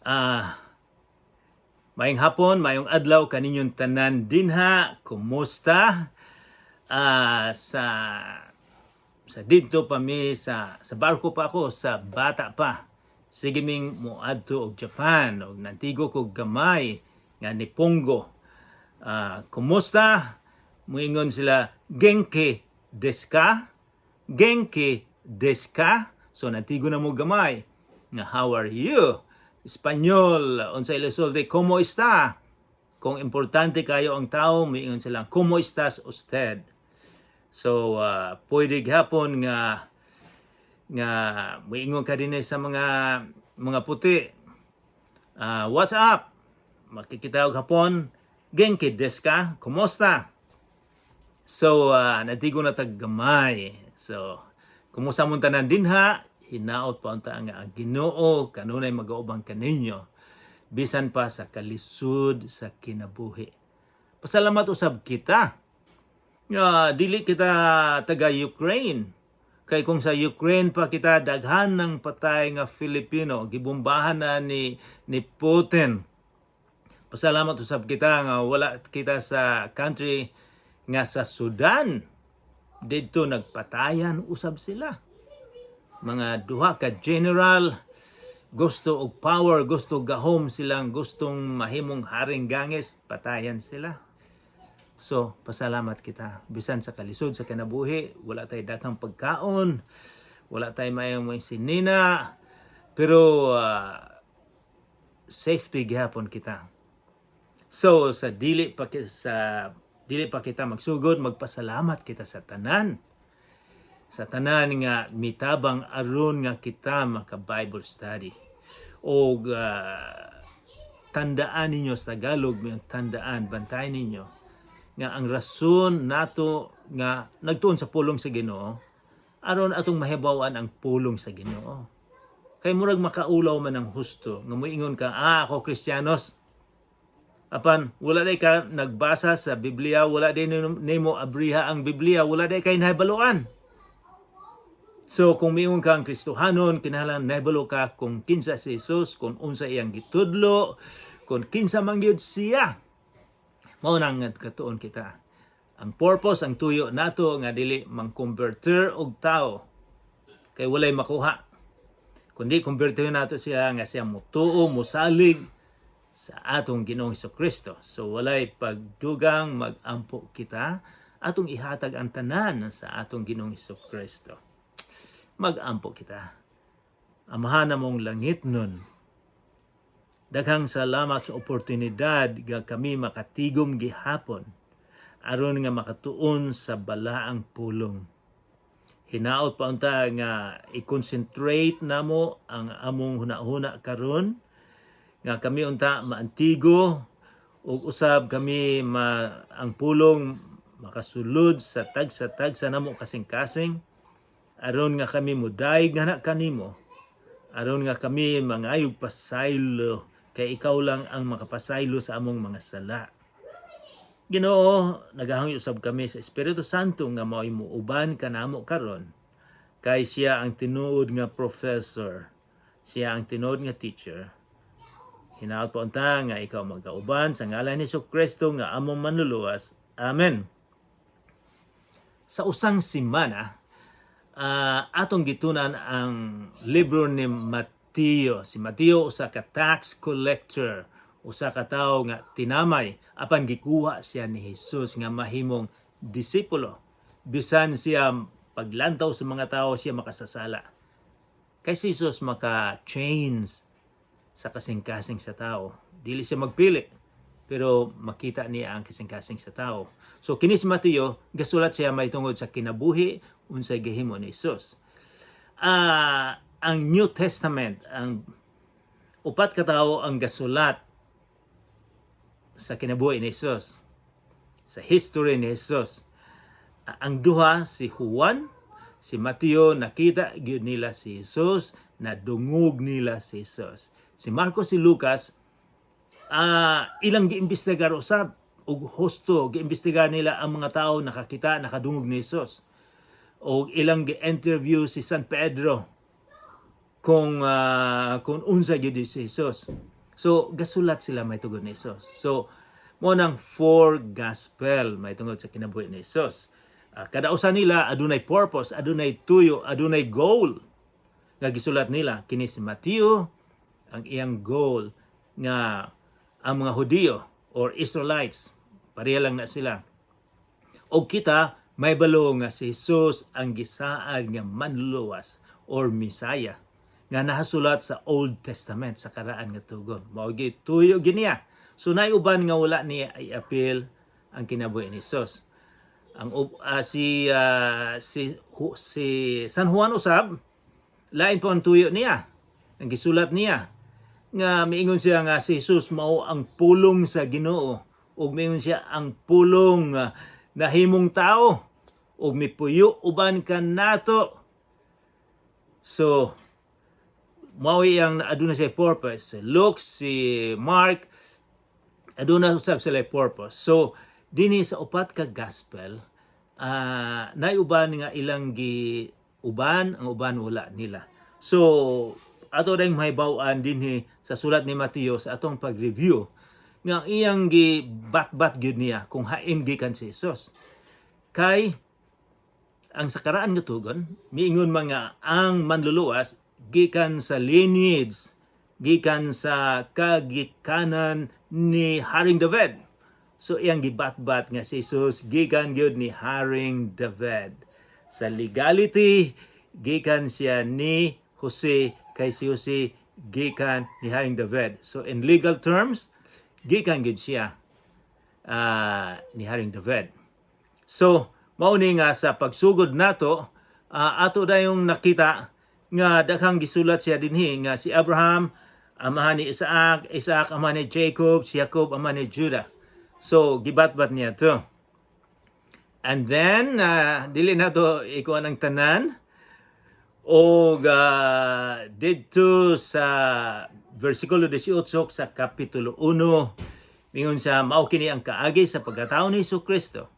Ah, Mayong hapon, mayong adlaw kaninyong tanan dinha. Kumusta? Sa dito pa mi sa barko pa ako sa bata pa. Sige ming moadto og Japan og nantigo ko gamay nga ni Pongo. Kumusta? Muingon sila Genki desu ka? Genki desu ka? So nantigo na mo gamay nga how are you? Espanyol, unsay ilusolde, ¿cómo está? Kung importante kayo ang tao, miingon sila, ¿cómo estás usted? So, pwede gihapon nga miingon ka din sa mga puti. What's up? Makikita og hapon, genki desu ka? Kumusta? So, natigo na taggamay. So, kumusta mo tanan dinha? Hinaot pa unta nga ang Ginoo kanunay magaubang kaninyo bisan pa sa kalisud sa kinabuhi. Pasalamat usab kita nga dili kita taga Ukraine. Kay kung sa Ukraine pa kita daghan ng patay nga Filipino, gibombahan na ni Putin. Pasalamat usab kita nga wala kita sa country nga sa Sudan. Dito nagpatayan usab sila. Mga duha ka general, gusto og power, gusto gahom silang, gustong mahimong haring gangis, patayan sila. So, pasalamat kita. Bisan sa kalisod sa kinabuhi, wala tay daghang pagkaon, wala tay mayong sinina, pero safety gihapon kita. So, sa dili pa kita magsugod, magpasalamat kita sa tanan. Sa tanan nga mitabang aron nga kita maka Bible study. O tandaan ninyo sa Tagalog, tandaan, bantayan ninyo nga ang rason nato nga nagtuon sa pulong sa Ginoo aron atong mahibaw-an ang pulong sa Ginoo. Kay murag makaulaw man ang husto nga moingon ka, ako Kristiyanos. Apan wala day ka nagbasa sa Biblia, wala day nimo abriha ang Biblia, wala day kay nahibaluan. So kung miingon ka ang Kristohanon, kinahanglan nahibalo ka kung kinsa si Jesus, kung unsa iyang gitudlo, kung kinsa man gyud siya. Mao nang katuon kita. Ang purpose, ang tuyo nato nga dili mang-converter og tao kay walay makuha. Kundi converter nato siya nga siya mutuo, musalig sa atong Ginoong Hesukristo. So walay pagdugang magampo kita atong ihatag ang tanan sa atong Ginoong Hesukristo. Magampo kita. Amahan mong langit nun. Daghang salamat sa oportunidad nga kami makatigom gihapon aron nga makatuon sa balaang pulong. Hinaot pa unta nga i-concentrate namo ang among hunahuna karon nga kami unta maantigo ug usab kami ang pulong makasulod sa tagsa namo kasing-kasing aron nga kami mudayeg nga kanimo, aron nga kami mangayog pasaylo, kay ikaw lang ang makapasaylo sa among mga sala. Ginoo, nagahangyo usab kami sa Espiritu Santo nga mao'y muuban kanamo karon, kay siya ang tinuod nga professor, siya ang tinuod nga teacher. Hinaot po unta nga ikaw magkauban sa ngalan ni Jesucristo nga among manluluwas. Amen. Sa usang semana, atong gitunan ang libro ni Mateo. Si Mateo usa ka tax collector, usa ka tawo nga tinamay apan gikuha siya ni Jesus nga mahimong disipulo. Bisan siya paglantaw sa mga tawo siya makasasala. Kay si Jesus maka-change sa kasing-kasing sa tao. Dili siya magpili, pero makita niya ang kasing-kasing sa tao. So kini si Mateo, gasulat siya may tungod sa kinabuhi unsay gihimo ni Jesus. Ang New Testament, ang upat ka tawo ang gasulat sa kinabuhi ni Jesus, sa history ni Jesus. Ang duha si Juan, si Mateo, nakita gyud nila si Jesus, nadungog nila si Jesus. Si Marcos, si Lucas, ilang giimbestigar usab ug husto giimbestigar nila ang mga tawo nakakita, nakadungog ni Jesus. O ilang gi-interview si San Pedro kung unsa gyud si Jesus. So gasulat sila may tungod ni Hesus. So mo nang four gospel may tungod sa kinabuhi ni Hesus. Kada usa nila adunay purpose, adunay tuyo, adunay goal nga gisulat nila. Kini si Matthew, ang iyang goal nga ang mga Hudiyo or Israelites, pareha lang na sila. O kita, may balo nga si Jesus ang gisaad nga manluluwas or Messiah nga nahasulat sa Old Testament sa karaan nga tugon. Mao gi tuyo giniya. So uban nga wala niya i-appeal ang kinabuhi ni Jesus. Ang si San Juan usab lain po ang tuyo niya. Ang gisulat niya nga miingon siya nga si Jesus mao ang pulong sa Ginoo ug miingon siya ang pulong nahimong tao ug mipuyo uban kanato. So mao yang aduna siya purpose. Si Luke, si Mark aduna usab sila purpose. So dinhi sa upat ka gospel naiuban nga ilang gi uban, ang uban wala nila. So ato ring mahibaw-an dinhi sa sulat ni Mateo sa atong pag-review nga iyang gi bat-bat gyud niya kung hain gikan si Jesus. Kay ang sa karaan nga tugon miingon mga ang manluluwas gikan sa lineage, gikan sa kagikanan ni Haring David. So iyang gibat-bat nga si Jesus gikan gyud ni Haring David. Sa legality gikan siya ni Jose, kay si Jose gikan ni Haring David. So in legal terms gikan gyud siya ni Haring David. So mao ni nga sa pagsugod nato ato dayong nakita nga daghang gisulat siya dinhi nga si Abraham amahan ni Isaac, Isaac amahan ni Jacob, si Jacob amahan ni Judah. So gibat-bat niya to. And then dili na to ikuan ang tanan o dito sa versikulo 18 sa kapitulo 1 mingon sa mao kini ang kaagi sa pagkatao ni Jesucristo.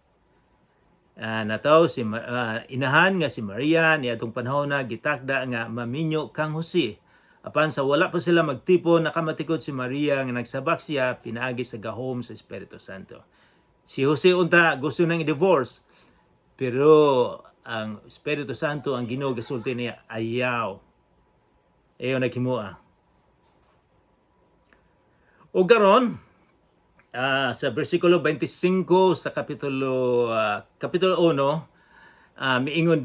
Nataw si inahan nga si Maria ni atong panahon na gitakda nga maminyo kang Jose. Apan sa wala pa sila magtipon, nakamatikod si Maria nga nagsabak siya pinaagi sa gahom sa Espiritu Santo. Si Jose unta gusto nang i-divorce, pero ang Espiritu Santo ang Ginoo gasulti niya ayaw. Ayaw naghimuha. O garon sa versikulo 25 sa kapitulo 1 miingon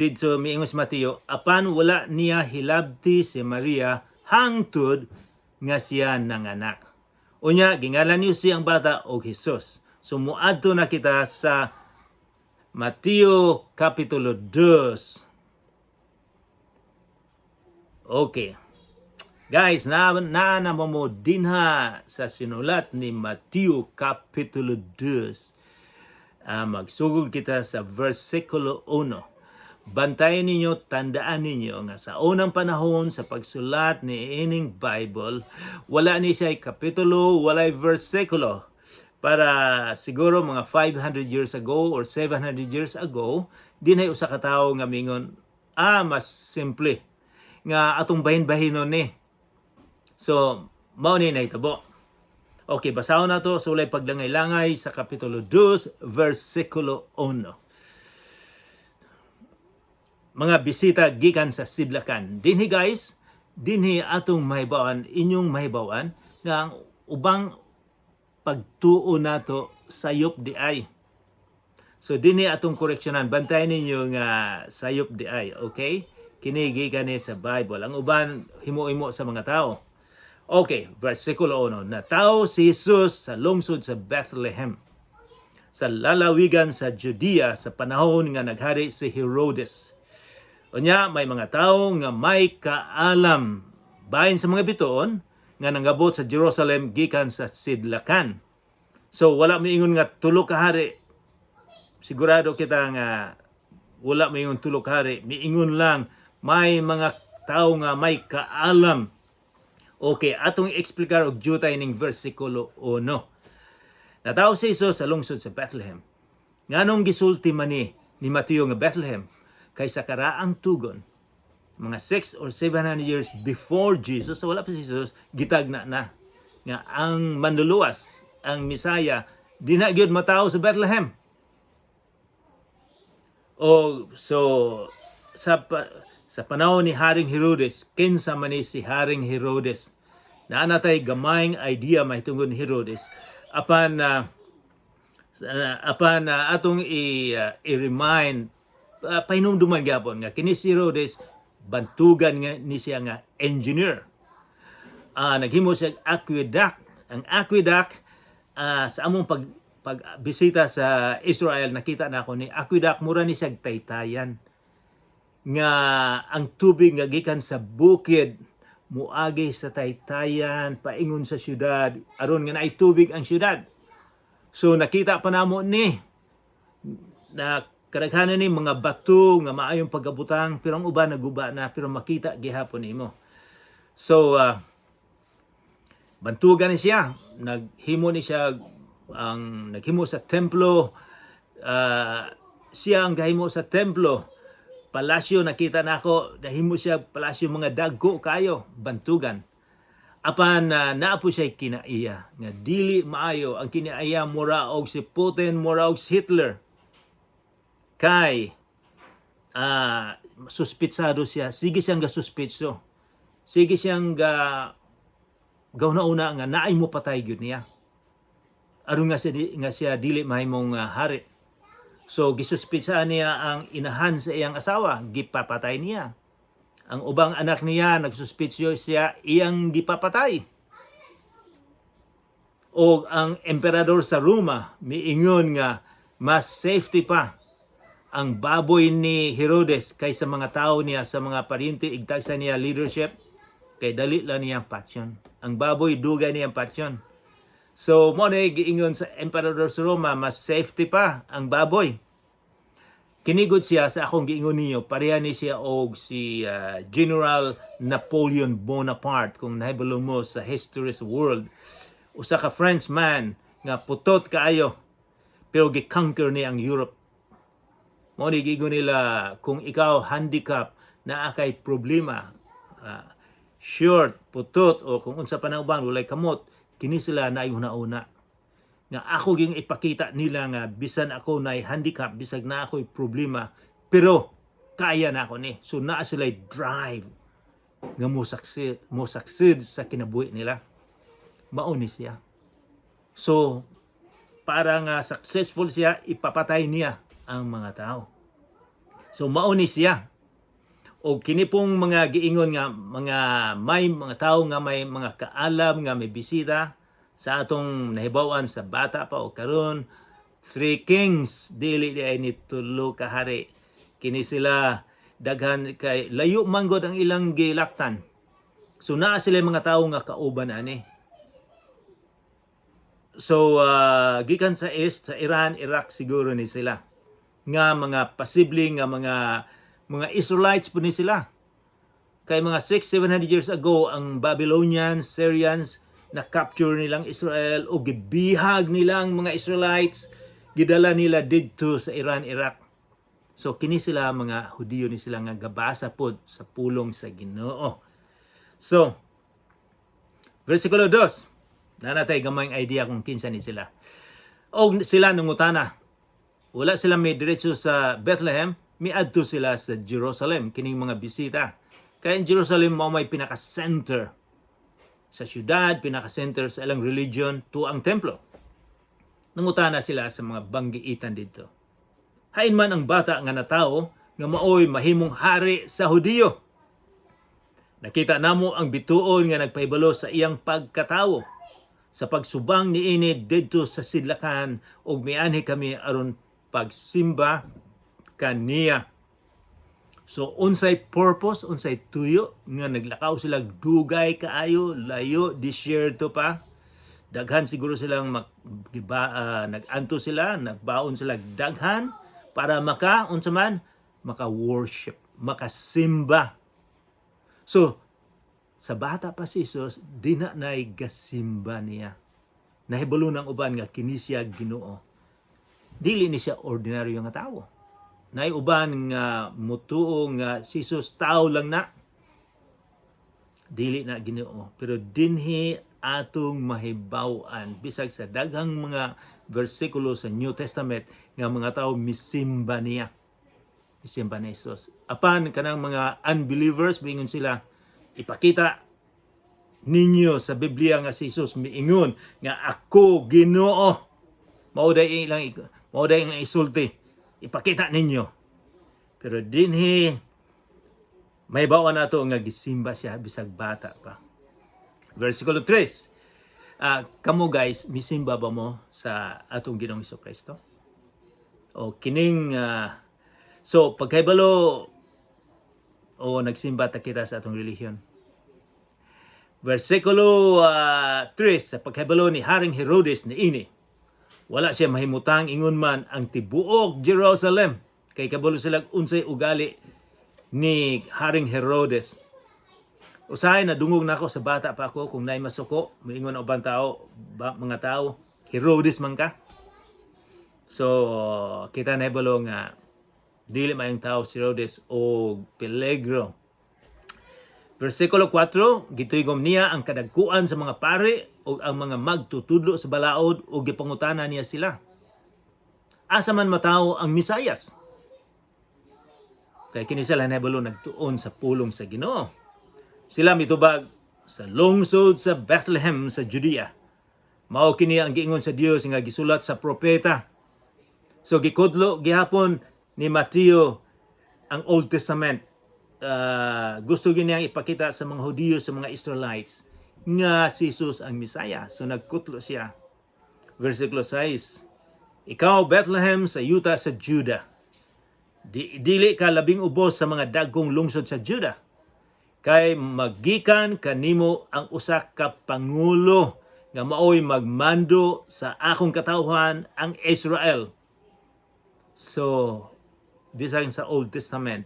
si Mateo, apan wala niya hilabti si Maria hangtod nga siya nanganak. Unya gingalan niyo siyang bata og Jesus. So muadto na kita sa Mateo kapitulo 2. Okay. Guys, na mo dinha sa sinulat ni Mateo kapitulo 2. Magsugod kita sa versikulo 1. Bantayan ninyo, tandaan ninyo nga sa unang panahon sa pagsulat ni ining Bible, wala ni siya kapitulo, wala versikulo. Para siguro mga 500 years ago or 700 years ago, di na usa ka tawo nga mingon, mas simple nga atong bahin-bahinon ni. So, mao ni nahitabo. Okay, basahon na to sa ulay paglangay-langay sa kapitulo 2, versikulo 1. Mga bisita gikan sa sidlakan. Dinhi guys, dinhi atong mahibawan, inyong mahibawan nga ang ubang pagtuo nato sayop di ay. So dinhi atong koreksyonan. Bantayan ninyo nga sayop di ay, okay? Kini gikan ni sa Bible. Ang uban himo-himo sa mga tao. Okay, versikulo 1. Natao si Jesus sa lungsod sa Bethlehem, sa lalawigan sa Judea sa panahon nga naghari si Herodes. Unya may mga tawo nga may kaalam bahin sa mga bituon nga nangabot sa Jerusalem gikan sa sidlakan. So wala miingon nga tulo ka hari. Sigurado kita nga wala miingon tulo ka hari. Miingon lang may mga tawo nga may kaalam. Okay, atong i-explicar og jutay ning versikulo 1. Natao si Jesus sa lungsod sa Bethlehem. Nganong gisulti man ni Mateo nga Bethlehem? Kaysa karaang tugon, mga 6 or 700 years before Jesus, so wala pa si Jesus, gitagna na nga ang manluluwas, ang Misaya, di na gyud matao sa Bethlehem. O so sa panahon ni Haring Herodes, kinsa man ni si Haring Herodes, na natay gamayng idea mahitungod ni Herodes apan atong i-remind pahinumduman gyapon nga kini si Herodes bantugan nga ni siya nga engineer. Naghimo siya aqueduct. Ang aqueduct sa among pagbisita sa Israel, nakita na ako ni aqueduct, mura ni siya taytayan nga ang tubig nga gikan sa bukid muagi sa taytayan paingon sa syudad aron nga naay tubig ang syudad. So nakita pa namo ni na kadaghanan ni mga bato nga maayong pagabutang pero ang uban naguba na pero makita gihapon nimo. So bantugan ni siya, naghimo sa templo, siya ang gahimo sa templo. Palasyo, nakita na ako, nahimo siya palasyo mga dagko kayo, bantugan. Apan naapo siya kinaiya, nga dili maayo ang kinaiya mura og si Putin, mura og si Hitler. Kay suspitsado siya, sige siyang gasuspitso. Sige siyang gawna-una nga naay mo patay gyud niya. Aron nga siya dili mahimong hari. So gisuspitsaan niya ang inahan sa iyang asawa, gipapatay niya. Ang ubang anak niya nagsuspitsyo siya iyang gipapatay. O ang emperador sa Roma miingon nga mas safety pa ang baboy ni Herodes kaysa mga tao niya sa mga paryente igtag sa niya leadership, kay dali lang niya patsyon. Ang baboy dugay niya patsyon. So mo na giingon sa emperador sa Roma, mas safety pa ang baboy. Kinigod siya sa akong giingon niyo, pareha ni siya og si General Napoleon Bonaparte, kung nahibalo mo sa history sa world. Usa ka Frenchman nga putot kaayo pero gi-conquer niya ang Europe. Mo ni giingon nila, kung ikaw handicap naa kay problema, short, putot, o kung unsa pa na uban walay kamot, kini sila na una-una. Nga ako ging ipakita nila nga bisan ako na handicap, bisag na ako'y problema, pero kaya na ako ni. So naa sila drive nga mo succeed sa kinabuhi nila. Mao ni siya. So para nga successful siya, ipapatay niya ang mga tao. So mao ni siya. O kini pong mga giingon nga may mga tao nga may mga kaalam nga may bisita sa atong nahibawan sa bata pa o karon, 3 kings dili di ay ni tulo ka hari. Kini sila daghan kay layo manggod ang ilang gilaktan. So naa sila mga tao nga kauban ani. So gikan sa East, sa Iran, Iraq siguro ni sila nga mga posible nga mga Israelites po ni sila. Kay mga 600-700 years ago, ang Babylonians, Syrians, na-capture nilang Israel o gibihag nilang mga Israelites, gidala nila didto sa Iran, Iraq. So kini sila mga Hudiyo ni sila nga gabasa pod sa pulong sa Ginoo. So versikulo 2, nanatay gamayng idea kung kinsa ni sila. O sila nangutana, wala sila may diretso sa Bethlehem, miadto sila sa Jerusalem, kining mga bisita. Kaya in Jerusalem mo may pinaka-center sa syudad, pinaka-center sa ilang religion, to ang templo. Nangutana sila sa mga banggiitan dito. Hain man ang bata nga natao, nga maoy mahimong hari sa Hudiyo. Nakita namo ang bituon nga nagpahibalo sa iyang pagkatawo. Sa pagsubang niini didto sa sidlakan, og mianhi kami aron pagsimba kaniya. So unsay purpose, unsay tuyo nga naglakaw sila dugay kaayo, layo, disyerto pa. Daghan siguro silang naganto sila, nagbaon sila daghan para maka-worship, makasimba. So sa bata pa si Jesus, di na gasimba niya. Nahibalo ng uban nga kini siya Ginoo. Dili ni siya ordinaryo nga tawo. Nay uban nga mutuo nga si Jesus tao lang na. dili na Ginoo, pero dinhi atong mahibaw-an bisag sa daghang mga bersikulo sa New Testament nga mga tao misimba niya, misimba ni Jesus. Apan kanang mga unbelievers bingon sila, ipakita ninyo sa Biblia nga si Jesus miingon nga ako Ginoo. Mao day ilang isulti, ipakita ninyo. Pero dinhi may bawa na ito nga gisimba siya bisag bata pa. Versikulo 3. Kamo guys, misimba ba mo sa atong Ginoong Jesucristo? O kining so pagkaibalo o nagsimba ta kita sa atong relihiyon. Versikulo 3, sa pagkaibalo ni Haring Herodes ni ini, wala siya mahimutang ingon man ang tibuok Jerusalem kay kabalo sila unsay ugali ni Haring Herodes. Usahay na dungog na ako sa bata pa ako kung naay masuko, moingon ang ubang tao, mga tao, Herodes man ka. So kita nahibalo nga dili maayong tao si Herodes o peligro. Versikulo 4, gituygom niya ang kadagkuan sa mga pare o ang mga magtutudlo sa balaod o gipangutana niya sila. Asa man matawo ang Misayas? Kaya kini sila nahibalo nagtuon sa pulong sa Ginoo. Sila mitubag sa lungsod sa Bethlehem sa Judea. Mao kini ang giingon sa Dios nga gisulat sa propeta. So gikudlo gihapon ni Mateo ang Old Testament. Gusto giniyang ipakita sa mga Hudiyo, sa mga Israelites nga si Jesus ang Misaya. So nagkutlo siya. Versikulo 6. Ikaw Bethlehem sa yuta sa Juda, dili ka labing ubos sa mga dagkong lungsod sa Juda, kay magikan kanimo ang usa ka pangulo nga maoy magmando sa akong katawhan, ang Israel. So bisag sa Old Testament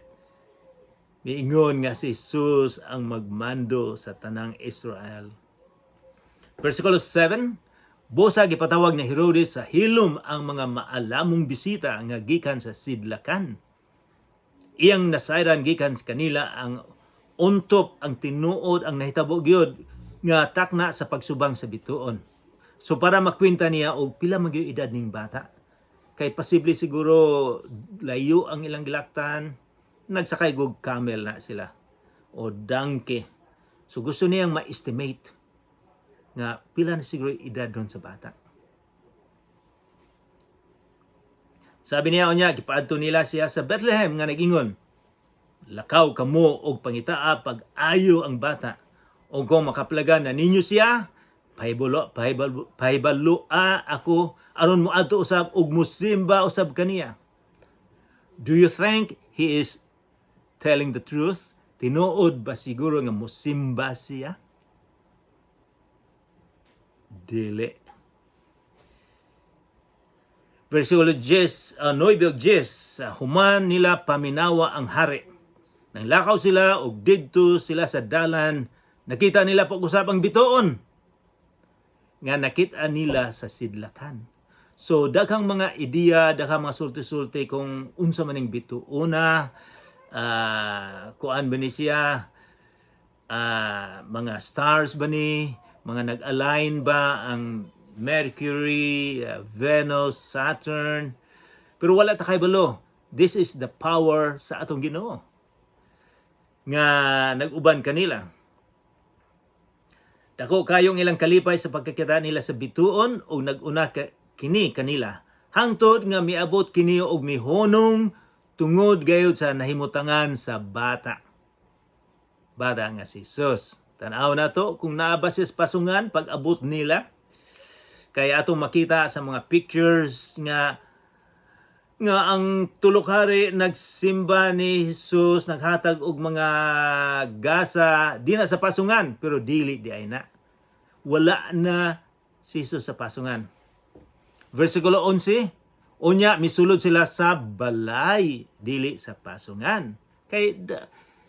miingon nga si Jesus ang magmando sa tanang Israel. Versikulo 7. Busa gipatawag ni Herodes sa hilom ang mga maalamong bisita nga gikan sa sidlakan. Iyang nasayran gikan sa kanila ang untop, ang tinuod, ang nahitabo gyud nga takna sa pagsubang sa bituon. So para makwenta niya og pila man gyud edad ning bata. Kay posible siguro layo ang ilang gilaktan, nagsakay og camel na sila o donkey. So gusto niyang ma-estimate nga pila na siguro edad doon sa bata. Sabi niya gipaadto nila siya sa Bethlehem nga nagingon, lakaw kamo og pangitaa pag ayo ang bata, o kung makaplagan na ninyo siya, pahibalua ako aron moadto usab og musimba usab kaniya. Do you think he is telling the truth? Tinuod ba siguro nga musimba siya? Dili. Versikulo 10, 9, human nila paminawa ang hari. Nanglakaw sila og didto sila sa dalan, nakita nila pag-usap ang bituon nga nakita nila sa sidlakan. So daghang mga ideya, daghang mga sulti-sulti kung unsa man ning bituona, kuan ba ni siya, mga stars ba ni, mga nag-align ba ang Mercury, Venus, Saturn. Pero wala ta kay balo. This is the power sa atong Ginoo nga nag-uban kanila. Dako kayong ilang kalipay sa pagkakita nila sa bituon o nag-una kini kanila. Hangtod nga miabot kini og mihunong tungod gayud sa nahimutangan sa bata. Bata nga si Jesus. Tanaw na to kung naaba siya sa pasungan pag abot nila. Kaya atong makita sa mga pictures nga ang tulok-hari nagsimba ni Jesus, naghatag og mga gasa di na sa pasungan, pero dili di ay na. Wala na si Jesus sa pasungan. Versikulo 11, unya misulod sila sa balay, dili sa pasungan. Kay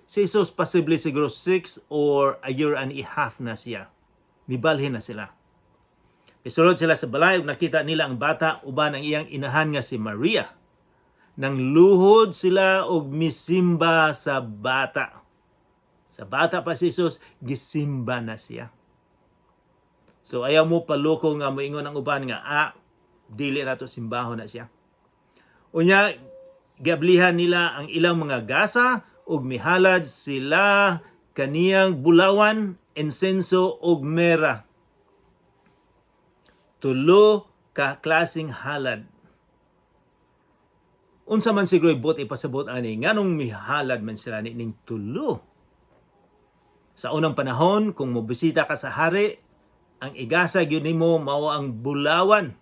si Jesus possibly siguro 6 or a year and a half na siya. Mibalhin na sila. Misulod sila sa balay, nakita nila ang bata, uban ang iyang inahan nga si Maria. Nang luhod sila og misimba sa bata. Sa bata pa si Jesus, gisimba na siya. So ayaw mo paloko nga moingon ang uban nga, dili na to simbahon na siya. Unya, giablihan nila ang ilang mga gasa ug mihalad sila kaniyang bulawan, insenso ug mera. Tulo ka klaseng halad. Unsa man siguro ibot ipasabot ani nganong mihalad man sila ning tulo. Sa unang panahon kung mobisita ka sa hari, ang igasa gyud nimo mao ang bulawan.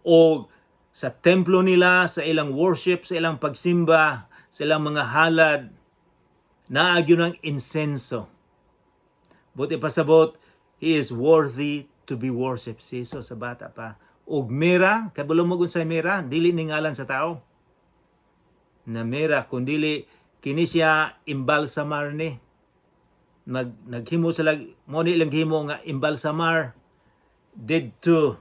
O sa templo nila, sa ilang worship, sa ilang pagsimba, sa ilang mga halad, naa gyud ang insenso. Buti pasabot, he is worthy to be worshipped. Si Jesus sa bata pa. Og mera, kabalo mo unsay mera, dili ningalan sa tao. Na mera, kundili kini siya imbalsamar ni. Naghimo sila, mo ni ilang himo nga imbalsamar didto.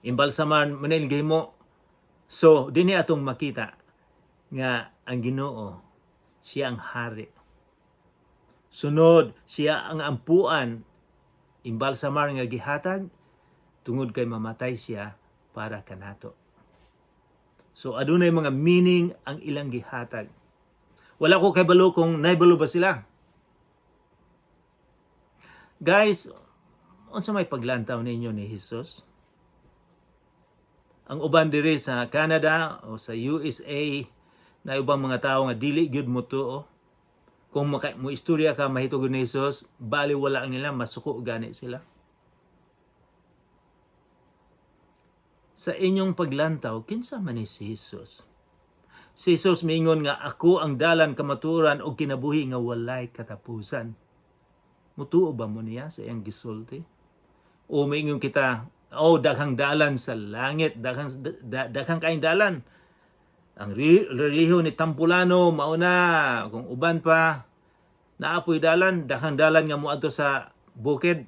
Imbalsamar mo ni ilang himo. So, dinhi atong makita nga ang Ginoo, siya ang hari. Sunod, siya ang ampuan. Imbalsamar nga gihatag, tungod kay mamatay siya para kanato. So, adunay mga meaning ang ilang gihatag. Wala ko kay balo kung naibalo ba sila. Guys, unsa may paglantaw ninyo ni Jesus? Ang uban diri sa Canada o sa USA na ubang mga tao nga dili gyud mo tuo. Kung mo istorya ka mahitog ni Jesus, bali wala nila masuko gani sila. Sa inyong paglantaw, kinsa man ni si Jesus? Si Jesus miingon nga ako ang dalan, kamaturan o kinabuhi nga walay katapusan. Mutuo ba mo niya sa iyang gisulti? O miingon kita, daghang dalan sa langit, daghang kaing dalan. Ang relihiyon ni Tampulano mauna, kung uban pa naapoy dalan, daghang dalan nga moadto sa bukid.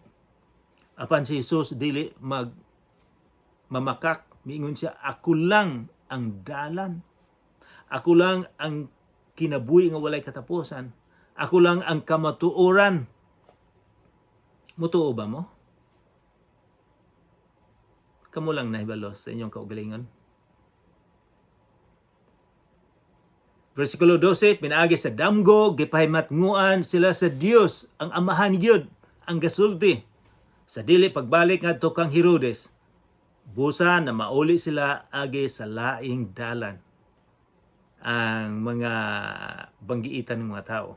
Apan si Jesus dili mamakak, miingon siya, ako lang ang dalan. Ako lang ang kinabuhi nga walay katapusan. Ako lang ang kamatuoran. Mutuo ba mo? Kamo lang nahibalos sa inyong kaugalingon. Versikulo 12, pinaagi sa damgo, gipahimatnguan sila sa Dios, ang amahan gyud, ang gasulti. Sa dili pagbalik ngadto kang Herodes, busa na mauli sila agi sa laing dalan ang mga banggiitan ng mga tao.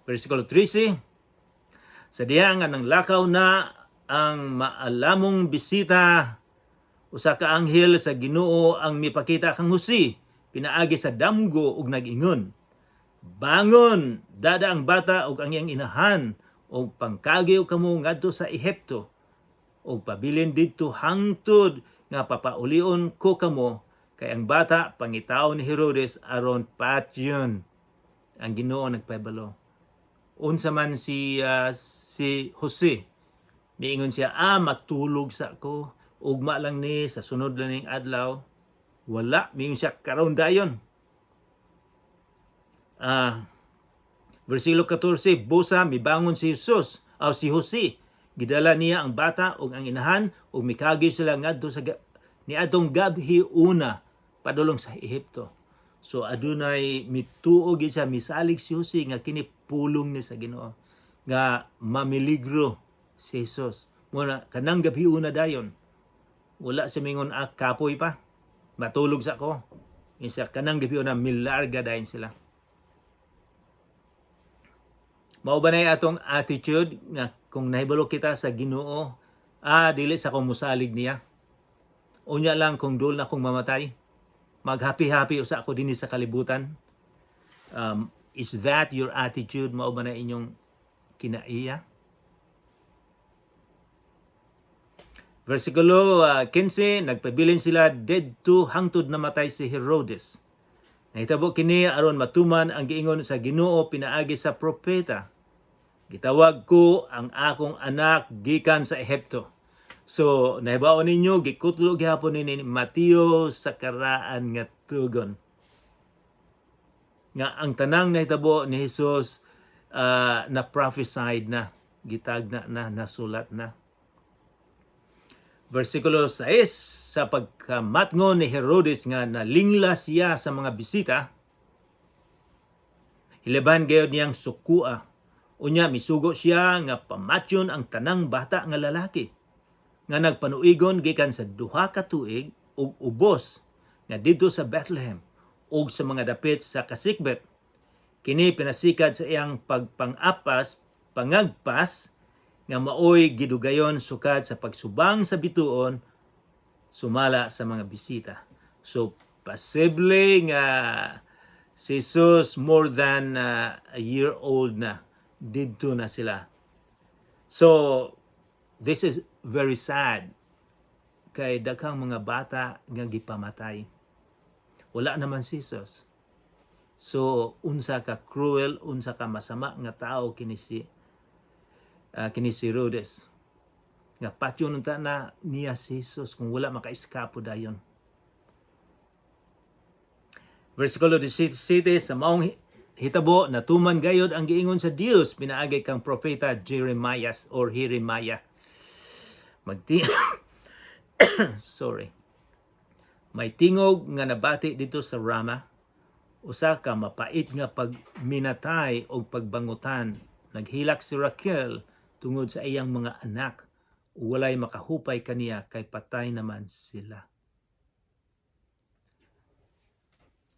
Versikulo 13, sa diha nga nang lakaw na ang maalamong bisita, usa ka anghel sa Ginoo ang mipakita kang Jose, pinaagi sa damgo ug nag-ingon, bangon, dada ang bata ug ang iyang inahan, ug pangkagyo kamo ngadto sa Ehipto, ug pabilin didto hangtod nga papaulion ko kamo, kay ang bata pangitaw ni Herodes aron patyon. Ang Ginoo nagpahibalo. Unsa man si Jose, miingon siya, matulog sa ko, ugma lang ni sa sunod lang ning adlaw. Wala, miingon siya, karon dayon. Versikulo 14, busa mibangon si Jesus, si Jose, gidala niya ang bata ug ang inahan ug mikagi sila ngadto sa niadtong gabhi una padulong sa Ehipto. So adunay mituo gid siya, misalig si Jose nga kini pulong ni sa Ginoo nga mamiligro si Jesus. Muna kanang gabi una dayon. Wala si mingon kapoy pa. Matulog sa ko. Isa kanang gabi una milarga dayon sila. Mao ba nay atong attitude nga kung nahibalo kita sa Ginoo, dili sa kong musalig niya. Unya lang kung dul na kong mamatay. Maghappy-happy usa ako dinhi sa kalibutan. Is that your attitude? Mao ba na inyong kinaiya? Versikulo 15, nagpabilin sila didto hangtod namatay si Herodes. Nahitabo kini aron matuman ang giingon sa Ginoo pinaagi sa propeta. Gitawag ko ang akong anak gikan sa Ehipto. So, nahibaon ninyo, gikutlo gihapon ni Mateo sa karaan nga tugon. nga ang tanang nahitabo ni Hesus na prophesied na, gitagna na, nasulat na. Versikulo 6, sa pagkamatngon ni Herodes nga nalingla siya sa mga bisita, hilaban gayud niyang sukua. Unya misugo siya nga pamatyon ang tanang bata nga lalaki nga nagpanuigon gikan sa duha ka tuig ug ubos nga didto sa Bethlehem ug sa mga dapit sa kasikbet. Kini pinasikad sa iyang pangagpas nga maoy gidugayon sukad sa pagsubang sa bituon sumala sa mga bisita. So posible nga si Jesus more than a year old na didto na sila. So this is very sad kay daghang mga bata nga gipamatay. Wala naman si Jesus. So unsa ka cruel, unsa ka masama nga tao kini si Herodes. Nga patyon unta na niya si Jesus kung wala makaiskapo dayon. Versikulo 17, sa maong hitabo natuman gayod ang giingon sa Dios pinaagi kang propeta Jeremiah or Jeremiah. Sorry. May tingog nga nabati dito sa Rama, usa ka mapait nga pagminatay o pagbangutan. Naghilak si Raquel tungod sa iyang mga anak, walay makahupay kaniya kay patay naman sila.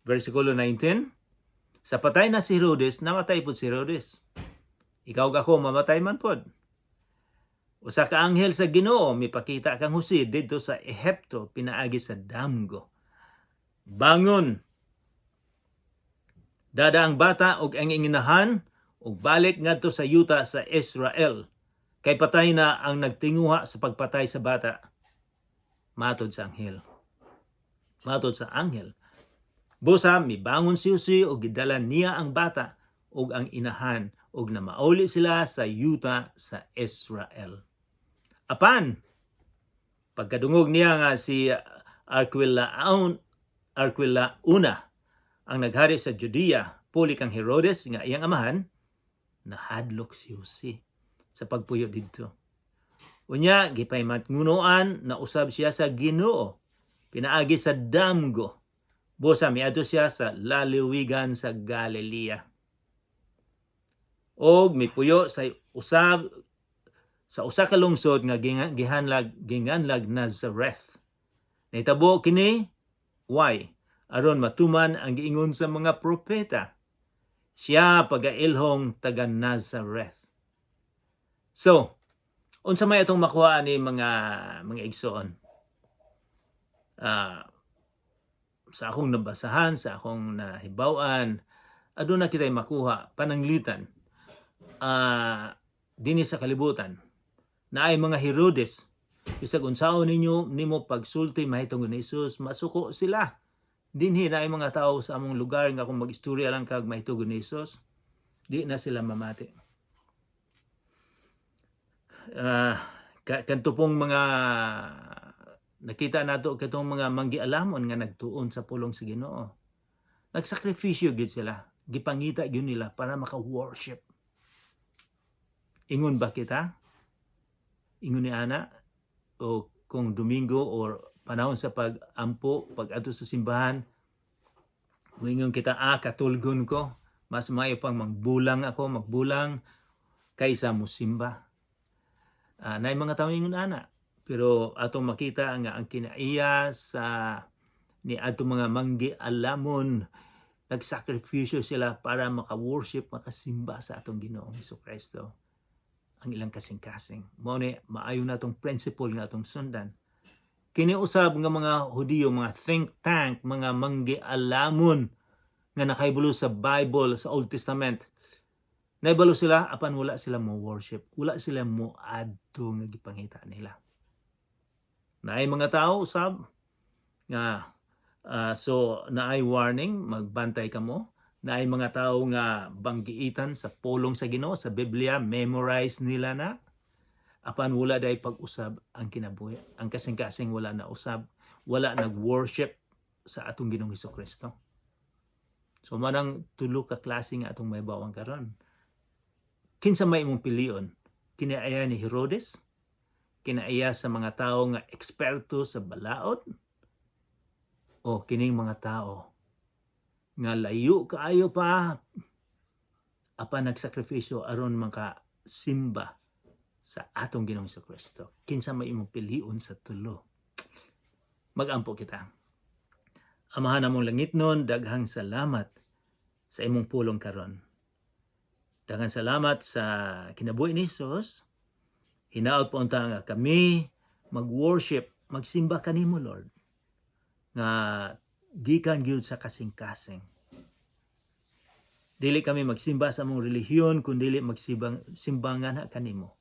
Versikulo 19, sa patay na si Herodes, namatay po si Herodes. Ikaw ako mamatay man pod. Usa ka anghel sa Ginoo mipakita kang Jose didto sa Ehipto pinaagi sa damgo. Bangon. Dada ang bata og ang inginahan ug balik ngadto sa yuta sa Israel. Kay patay na ang nagtinguha sa pagpatay sa bata. Matod sa anghel. Busa mibangon si Jose ug gidala niya ang bata ug ang inahan ug na mauli sila sa yuta sa Israel. Apan pagkadungog niya nga si Arquelauna ang naghari sa Judea, puli kang Herodes nga iyang amahan, nahadlok si Jose sa pagpuyo didto. Unya gipaymatngunoan na usab siya sa Ginoo pinaagi sa damgo. Busa miadto siya sa laliwigan sa Galilea. Og mipuyo sa usa ka lungsod nga ginganlag Nazareth. Nahitabo kini why aron matuman ang giingon sa mga propeta. Siya pagailhong taga Nazareth. So, unsa may atong makuha ni mga igsoon? Sa akong nabasahan, sa akong nahibaw-an, aduna kitay makuha pananglitan dinhi sa kalibutan. Naay mga Herodes, bisag unsaon nimo pagsulti mahitungod ni Jesus, masuko sila. Dinhi naay mga tao sa among lugar nga kung magistorya lang kag mahitungod ni Jesus, di na sila mamati. Kanto pong mga nakita nato katong mga manggialamon nga nagtuon sa pulong sa Ginoo. Nagsakripisyo gid sila, gipangita gyud nila para maka-worship. Ingon ba kita? Ingon ni ana o kung Domingo or panahon sa pag-ampo, pag-adto sa simbahan, ingon kita, katulgon ko, mas maayo pang magbulang kaysa musimba. Naay mga tawo ingon ana, pero atong makita nga ang kinaiya sa ni atong mga manggialamon, nagsakripisyo sila para maka-worship, makasimba sa atong Ginoong Hesukristo. Ang ilang kasing-kasing. Mao ni maayo natong principle nga atong sundan. Kini usab nga mga Hudiyo, mga think tank, mga manggialamon nga nakahibalo sa Bible, sa Old Testament. Naibalo sila apan wala sila mo worship, wala sila mo adto nga gipangita nila. Naay mga tao usab nga so naay warning, magbantay kamo. Naay mga tao nga banggiitan sa pulong sa Ginoo, sa Biblia, memorize nila na. Apan wala day pag-usab ang kinabuhi. Ang kasing-kasing wala na usab, wala nag-worship sa atong Ginoong Hesukristo. So manang tulo ka klase nga atong mahibawang karon. Kinsa may imong pilion? Kinaaya ni Herodes? Kinaaya sa mga tao nga eksperto sa balaod? O kining mga tao nga layo kaayo pa apan nagsakripisyo aron makasimba sa atong Ginoong Kristo? Kinsa may imong pilion sa tulo? Magampo kita. Amahan namong langitnon, daghang salamat sa imong pulong karon. Daghang salamat sa kinabuhi ni Hesus. Hinaot po unta nga kami mag-worship, magsimba kanimo Lord. Nga gikan gyud sa kasing-kasing. Dili kami magsimba sa among relihiyon kundi magsimbangan kanimo.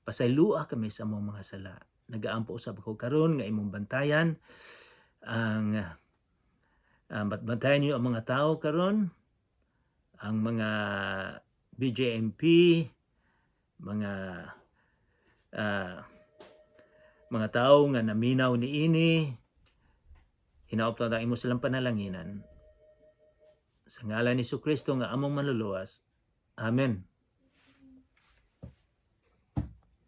Pasaylua kami sa among mga sala. Nagaampo usab ko karon nga imong bantayan ang bantayan niyo ang mga tao karon, ang mga BJMP, mga tao nga naminaw niini. Hinaot ta imo silang panalanginan. Sa ngalan ni Jesucristo nga among manluluwas. Amen.